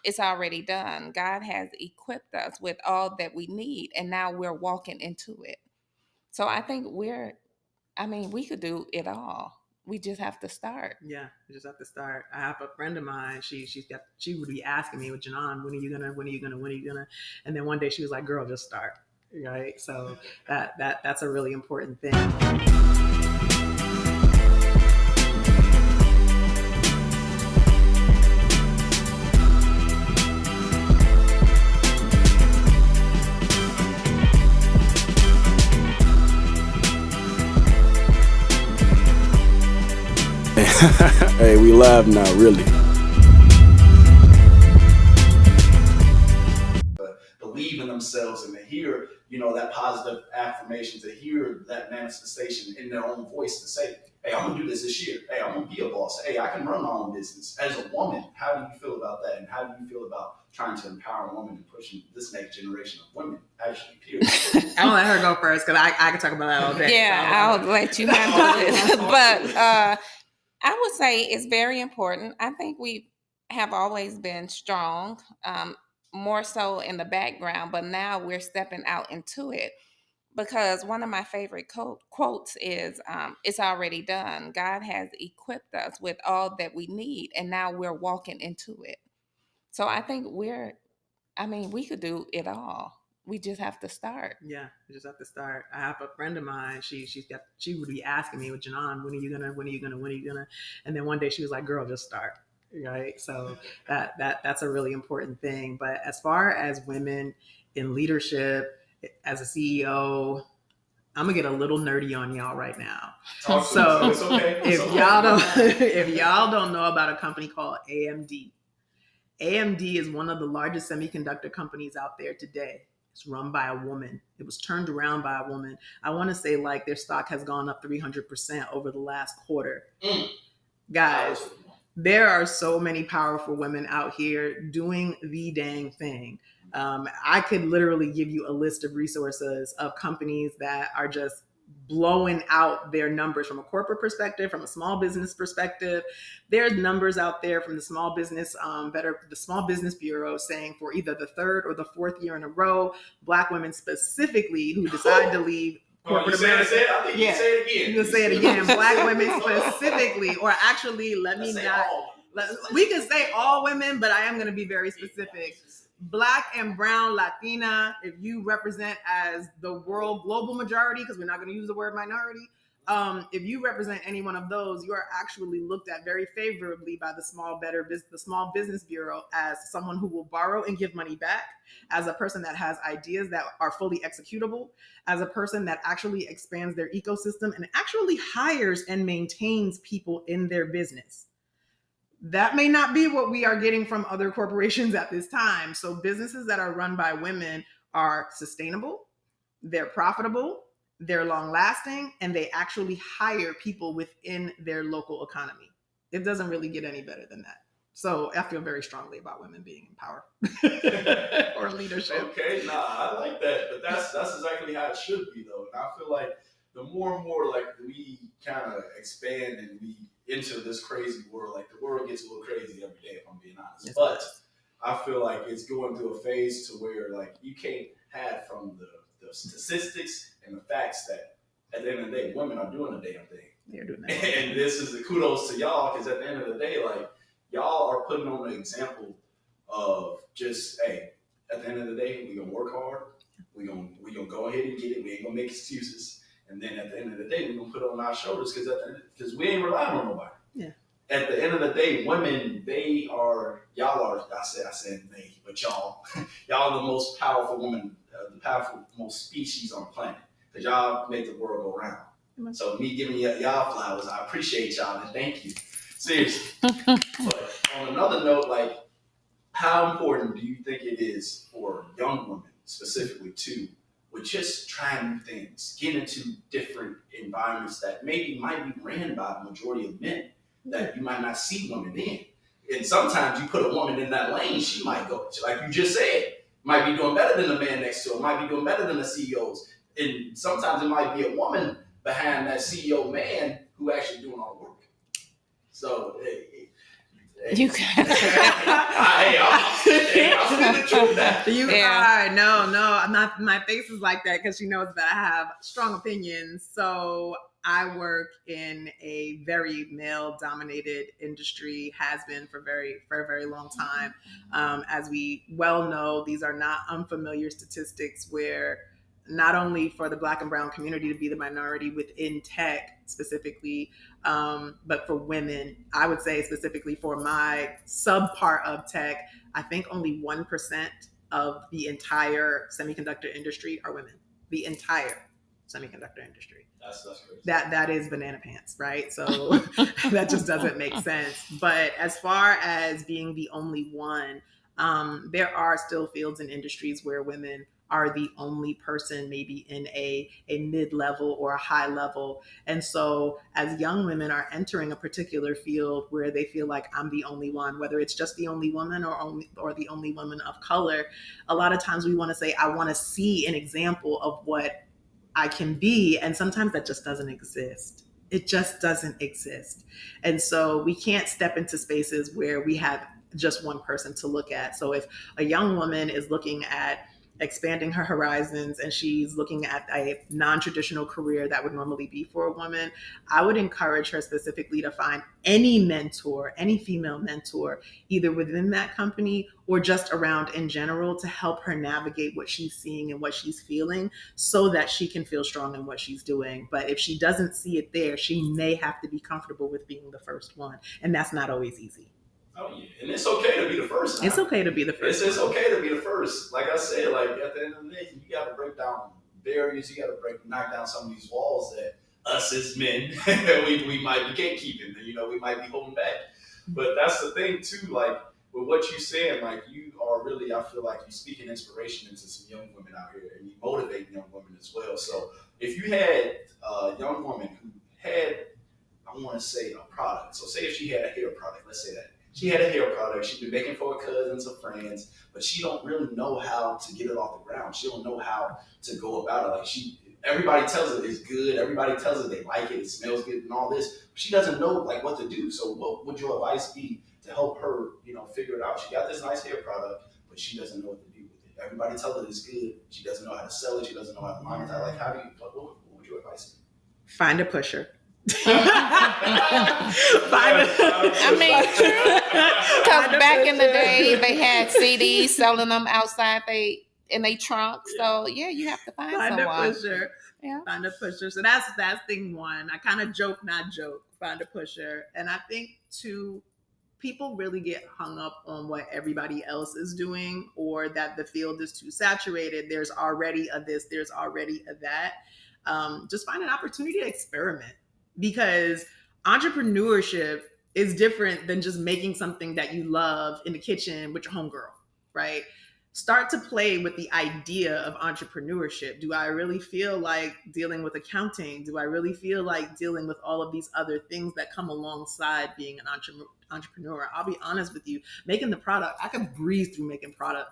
It's already done. God has equipped us with all that we need, and now we're walking into it. So I think we could do it all. We just have to start. Yeah, you just have to start. I have a friend of mine. She would be asking me, "With Janan, when are you gonna?" And then one day she was like, "Girl, just start." Right. So that's a really important thing. Hey, we live now, really. Believe in themselves and to hear, that positive affirmation, to hear that manifestation in their own voice to say, hey, I'm gonna do this year. Hey, I'm gonna be a boss. Hey, I can run my own business. As a woman, how do you feel about that? And how do you feel about trying to empower women and pushing this next generation of women? Actually, period. I'm gonna let her go first because I can talk about that all day. Yeah, I'll let you handle it. But I would say it's very important. I think we have always been strong, more so in the background, but now we're stepping out into it. Because one of my favorite quotes is, "It's already done. God has equipped us with all that we need, and now we're walking into it." So I think we could do it all. We just have to start. Yeah, you just have to start. I have a friend of mine. She would be asking me, "With Janan, when are you gonna?" And then one day she was like, "Girl, just start." Right. So that's a really important thing. But as far as women in leadership, as a CEO, I'm gonna get a little nerdy on y'all right now. So it's okay. If y'all don't know about a company called AMD, AMD is one of the largest semiconductor companies out there today. It's run by a woman. It was turned around by a woman. I want to say like their stock has gone up 300% over the last quarter. Guys, there are so many powerful women out here doing the dang thing. I could literally give you a list of resources of companies that are just blowing out their numbers from a corporate perspective, from a small business perspective. There's numbers out there from the Small Business the Small Business Bureau saying for either the third or the fourth year in a row, Black women specifically who decide to leave corporate America. I think you can say it again. You can say it again. Black women specifically, or actually, we can say all women, but I am going to be very specific. Black and brown, Latina, if you represent as the world global majority, because we're not going to use the word minority, if you represent any one of those, you are actually looked at very favorably by the Small Business Bureau as someone who will borrow and give money back, as a person that has ideas that are fully executable, as a person that actually expands their ecosystem and actually hires and maintains people in their business. That may not be what we are getting from other corporations at this time. So businesses that are run by women are sustainable, they're profitable, they're long lasting, and they actually hire people within their local economy. It doesn't really get any better than that. So I feel very strongly about women being in power or leadership. Okay, I like that. But that's exactly how it should be, though. And I feel like the more and more like we kind of expand and we into this crazy world, like the world gets a little crazy every day, if I'm being honest. Yes, but I feel like it's going through a phase to where like you can't hide from the statistics and the facts that at the end of the day, women are doing a damn thing. They're doing that. And this is the kudos to y'all, because at the end of the day, like y'all are putting on an example of just, hey, at the end of the day, we're gonna work hard, we're gonna go ahead and get it, we ain't gonna make excuses. And then at the end of the day, we're gonna put it on our shoulders because we ain't relying on nobody. Yeah. At the end of the day, women, y'all are. I said they, but y'all are the most powerful women, the powerful most species on the planet, because y'all make the world go round. Mm-hmm. So me giving y'all flowers, I appreciate y'all and thank you, seriously. But on another note, like, how important do you think it is for young women specifically to? With just trying new things, get into different environments that maybe might be ran by the majority of men that you might not see women in. And sometimes you put a woman in that lane, she might go, like you just said, might be doing better than the man next to her, might be doing better than the CEOs. And sometimes it might be a woman behind that CEO man who actually doing all the work. So You I'm speaking the truth now. You Yeah. are. No, I'm not. My face is like that because she knows that I have strong opinions. So I work in a very male-dominated industry, has been for a very long time. As we well know, these are not unfamiliar statistics where not only for the Black and brown community to be the minority within tech specifically, but for women, I would say specifically for my sub part of tech, I think only 1% of the entire semiconductor industry are women. The entire semiconductor industry. That's crazy. That is banana pants, right? So that just doesn't make sense. But as far as being the only one, there are still fields and industries where women are the only person maybe in a mid-level or a high level. And so as young women are entering a particular field where they feel like I'm the only one, whether it's just the only woman or the only woman of color, a lot of times we want to say, I want to see an example of what I can be. And sometimes that just doesn't exist. It just doesn't exist. And so we can't step into spaces where we have just one person to look at. So if a young woman is looking at expanding her horizons and she's looking at a non-traditional career that would normally be for a woman, I would encourage her specifically to find any mentor, any female mentor, either within that company or just around in general, to help her navigate what she's seeing and what she's feeling so that she can feel strong in what she's doing. But if she doesn't see it there, she may have to be comfortable with being the first one. And that's not always easy. Oh yeah, and it's okay to be the first. Now. It's okay to be the first. It's okay to be the first. Like I said, like at the end of the day, you got to break down barriers. You got to knock down some of these walls that us as men we might be gatekeeping. You know, we might be holding back. But that's the thing too. Like with what you saying, like you are really, I feel like you're speaking inspiration into some young women out here, and you motivate young women as well. So if you had a young woman who had, I want to say, a product. So say if she had a hair product, let's say that. She had a hair product. She's been making for her cousins or friends, but she don't really know how to get it off the ground. She don't know how to go about it. Like everybody tells her it's good. Everybody tells her they like it. It smells good and all this. But she doesn't know like what to do. So what would your advice be to help her, figure it out? She got this nice hair product, but she doesn't know what to do with it. Everybody tells her it's good. She doesn't know how to sell it. She doesn't know how to monetize. Like what would your advice be? Find a pusher. Because back in the day they had CDs selling them outside in their trunk. So yeah, you have to find someone. A pusher. Yeah. Find a pusher. So that's thing one. I kind of joke, not joke. Find a pusher. And I think two, people really get hung up on what everybody else is doing, or that the field is too saturated. There's already a this, there's already a that. Just find an opportunity to experiment. Because entrepreneurship is different than just making something that you love in the kitchen with your homegirl, right? Start to play with the idea of entrepreneurship. Do I really feel like dealing with accounting? Do I really feel like dealing with all of these other things that come alongside being an entrepreneur? I'll be honest with you, making the product, I could breeze through making product.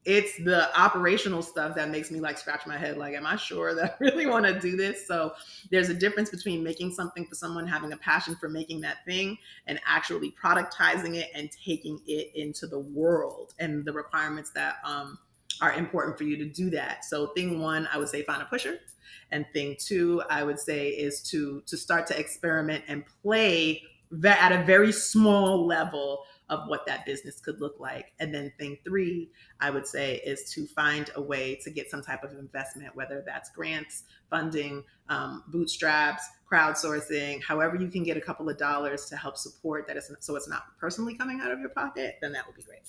It's the operational stuff that makes me like scratch my head. Like, am I sure that I really want to do this? So there's a difference between making something for someone, having a passion for making that thing, and actually productizing it and taking it into the world and the requirements that are important for you to do that. So thing one, I would say find a pusher. And thing two, I would say is to start to experiment and play at a very small level of what that business could look like. And then thing three, I would say, is to find a way to get some type of investment, whether that's grants, funding, bootstraps, crowdsourcing, however you can get a couple of dollars to help support that, so it's not personally coming out of your pocket, then that would be great.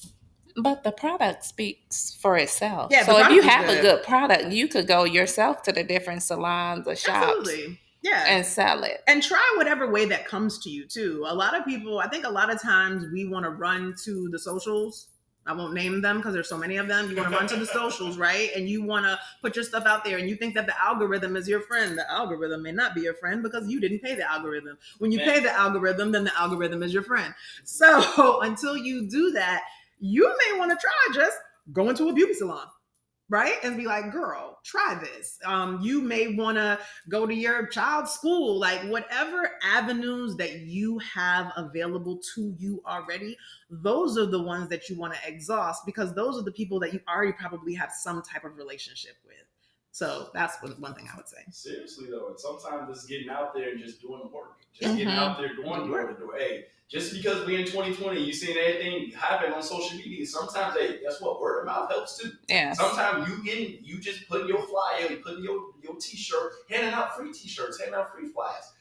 But the product speaks for itself. Yeah, so if you have a good product, you could go yourself to the different salons or shops. Absolutely. Yeah. And sell it. And try whatever way that comes to you too. A lot of people, I think a lot of times we want to run to the socials. I won't name them because there's so many of them. You want to run to the socials, right? And you want to put your stuff out there, and you think that the algorithm is your friend. The algorithm may not be your friend because you didn't pay the algorithm. When you pay the algorithm, then the algorithm is your friend. So until you do that, you may want to try just going to a beauty salon. right? And be like, girl, try this. You may want to go to your child's school, like whatever avenues that you have available to you already, those are the ones that you want to exhaust, because those are the people that you already probably have some type of relationship with. So that's one thing I would say. Seriously though, and sometimes it's getting out there and just doing the work. Just getting out there, going door to door. Hey, just because we in 2020, you seeing everything happen on social media. Sometimes, hey, guess what? Word of mouth helps too. Yeah. Sometimes you just putting your flyer, you putting your t-shirt, handing out free t-shirts, handing out free flyers.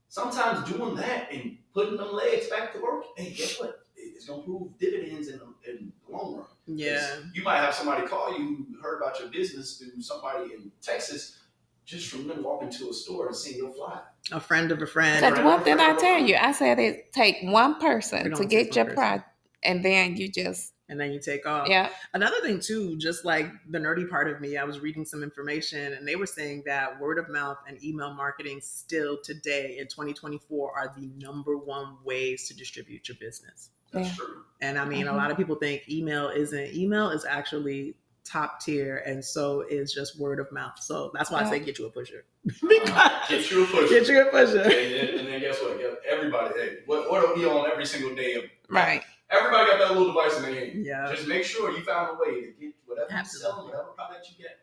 Sometimes doing that and putting them legs back to work, hey, guess what? It's gonna prove dividends in the long run. Yeah. You might have somebody call you who heard about your business through somebody in Texas, just from them walking to a store and seeing your flyer. A friend of a friend. Because what did I tell you? I said it take one person to get your product, and then you just and then you take off. Yeah. Another thing too, just like the nerdy part of me, I was reading some information and they were saying that word of mouth and email marketing still today in 2024 are the number one ways to distribute your business. That's true. And I mean, a lot of people think email isn't. Email is actually top tier, and so is just word of mouth. So that's why I say get you a pusher. Get you a pusher. Get you a pusher. And then guess what? Everybody, hey, what are we on every single day? Right. Everybody got that little device in their hand. Yeah. Just make sure you found a way to get whatever you're selling, whatever product you get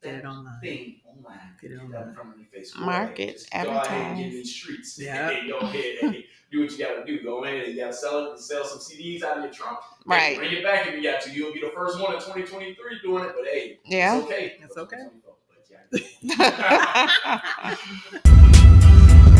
it online. Thing online. Get it that online. in front of your face. Market, advertise. Go ahead and get in advertise. these streets. Yeah. Hey, go ahead and do what you got to do. Go ahead and you got to sell some CDs out of your trunk. Right. Hey, bring it back if you got to. You'll be the first one in 2023 doing it, but hey, Yeah. it's okay. It's okay. But yeah.